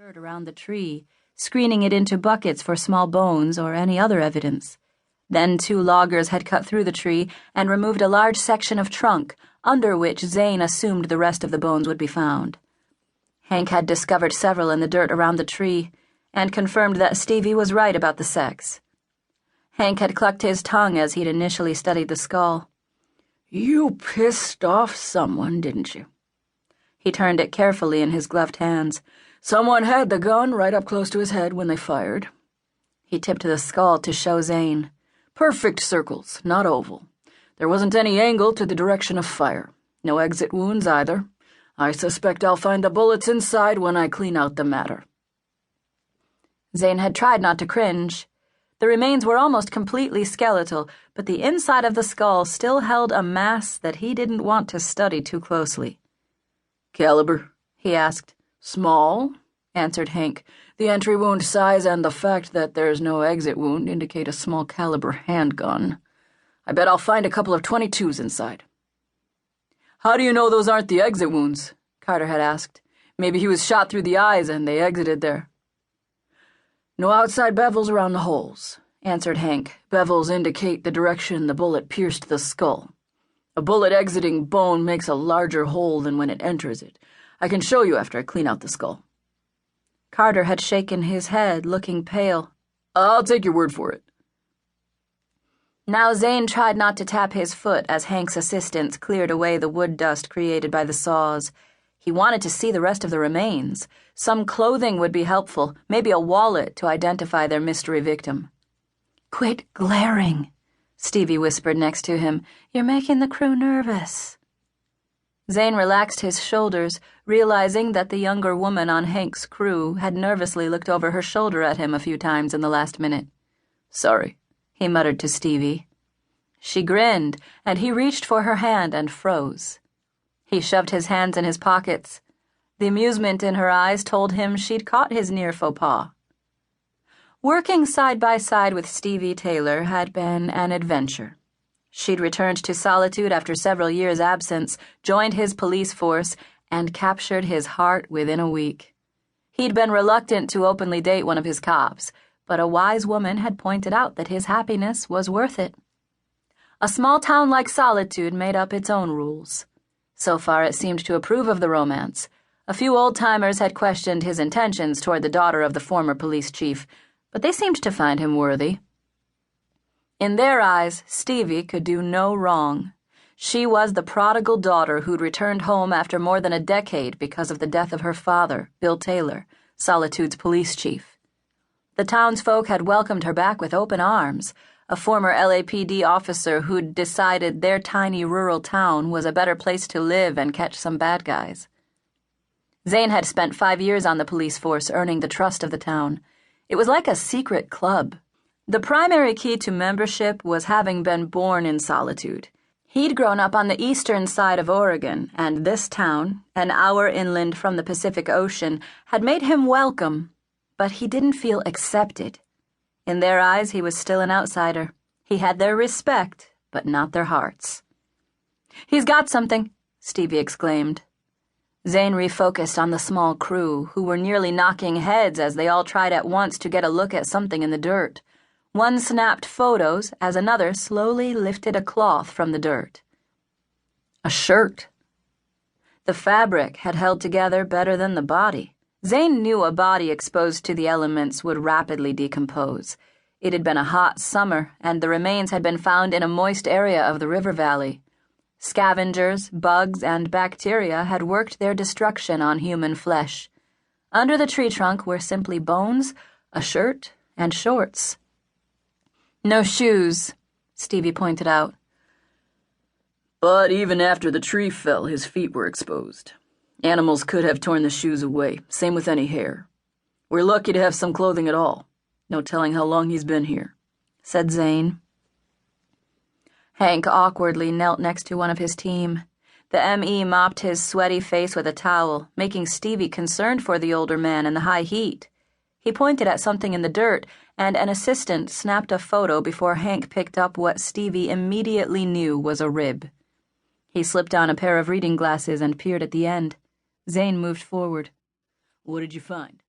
dirt around the tree, screening it into buckets for small bones or any other evidence. Then 2 loggers had cut through the tree and removed a large section of trunk, under which Zane assumed the rest of the bones would be found. Hank had discovered several in the dirt around the tree, and confirmed that Stevie was right about the sex. Hank had clucked his tongue as he'd initially studied the skull. "You pissed off someone, didn't you?" He turned it carefully in his gloved hands. "Someone had the gun right up close to his head when they fired." He tipped the skull to show Zane. "Perfect circles, not oval. There wasn't any angle to the direction of fire. No exit wounds either. I suspect I'll find the bullets inside when I clean out the matter." Zane had tried not to cringe. The remains were almost completely skeletal, but the inside of the skull still held a mass that he didn't want to study too closely. "Caliber?" he asked. "Small," answered Hank. "The entry wound size and the fact that there's no exit wound indicate a small caliber handgun. I bet I'll find a couple of .22s inside." "How do you know those aren't the exit wounds?" Carter had asked. "Maybe he was shot through the eyes and they exited there." "No outside bevels around the holes," answered Hank. "Bevels indicate the direction the bullet pierced the skull. A bullet exiting bone makes a larger hole than when it enters it. I can show you after I clean out the skull." Carter had shaken his head, looking pale. "I'll take your word for it." Now Zane tried not to tap his foot as Hank's assistants cleared away the wood dust created by the saws. He wanted to see the rest of the remains. Some clothing would be helpful, maybe a wallet to identify their mystery victim. "Quit glaring," Stevie whispered next to him. "You're making the crew nervous." Zane relaxed his shoulders, realizing that the younger woman on Hank's crew had nervously looked over her shoulder at him a few times in the last minute. "Sorry," he muttered to Stevie. She grinned, and he reached for her hand and froze. He shoved his hands in his pockets. The amusement in her eyes told him she'd caught his near faux pas. Working side by side with Stevie Taylor had been an adventure. She'd returned to Solitude after several years' absence, joined his police force, and captured his heart within a week. He'd been reluctant to openly date one of his cops, but a wise woman had pointed out that his happiness was worth it. A small town like Solitude made up its own rules. So far it seemed to approve of the romance. A few old-timers had questioned his intentions toward the daughter of the former police chief, but they seemed to find him worthy. In their eyes, Stevie could do no wrong. She was the prodigal daughter who'd returned home after more than a decade because of the death of her father, Bill Taylor, Solitude's police chief. The townsfolk had welcomed her back with open arms, a former LAPD officer who'd decided their tiny rural town was a better place to live and catch some bad guys. Zane had spent 5 years on the police force, earning the trust of the town. It was like a secret club. The primary key to membership was having been born in Solitude. He'd grown up on the eastern side of Oregon, and this town, an hour inland from the Pacific Ocean, had made him welcome, but he didn't feel accepted. In their eyes, he was still an outsider. He had their respect, but not their hearts. "He's got something," Stevie exclaimed. Zane refocused on the small crew, who were nearly knocking heads as they all tried at once to get a look at something in the dirt. One snapped photos as another slowly lifted a cloth from the dirt. A shirt. The fabric had held together better than the body. Zane knew a body exposed to the elements would rapidly decompose. It had been a hot summer, and the remains had been found in a moist area of the river valley. Scavengers, bugs, and bacteria had worked their destruction on human flesh. Under the tree trunk were simply bones, a shirt, and shorts. "No shoes," Stevie pointed out. "But even after the tree fell, his feet were exposed. Animals could have torn the shoes away, same with any hair. We're lucky to have some clothing at all. No telling how long he's been here," said Zane. Hank awkwardly knelt next to one of his team. The M.E. mopped his sweaty face with a towel, making Stevie concerned for the older man in the high heat. He pointed at something in the dirt, and an assistant snapped a photo before Hank picked up what Stevie immediately knew was a rib. He slipped on a pair of reading glasses and peered at the end. Zane moved forward. "What did you find?"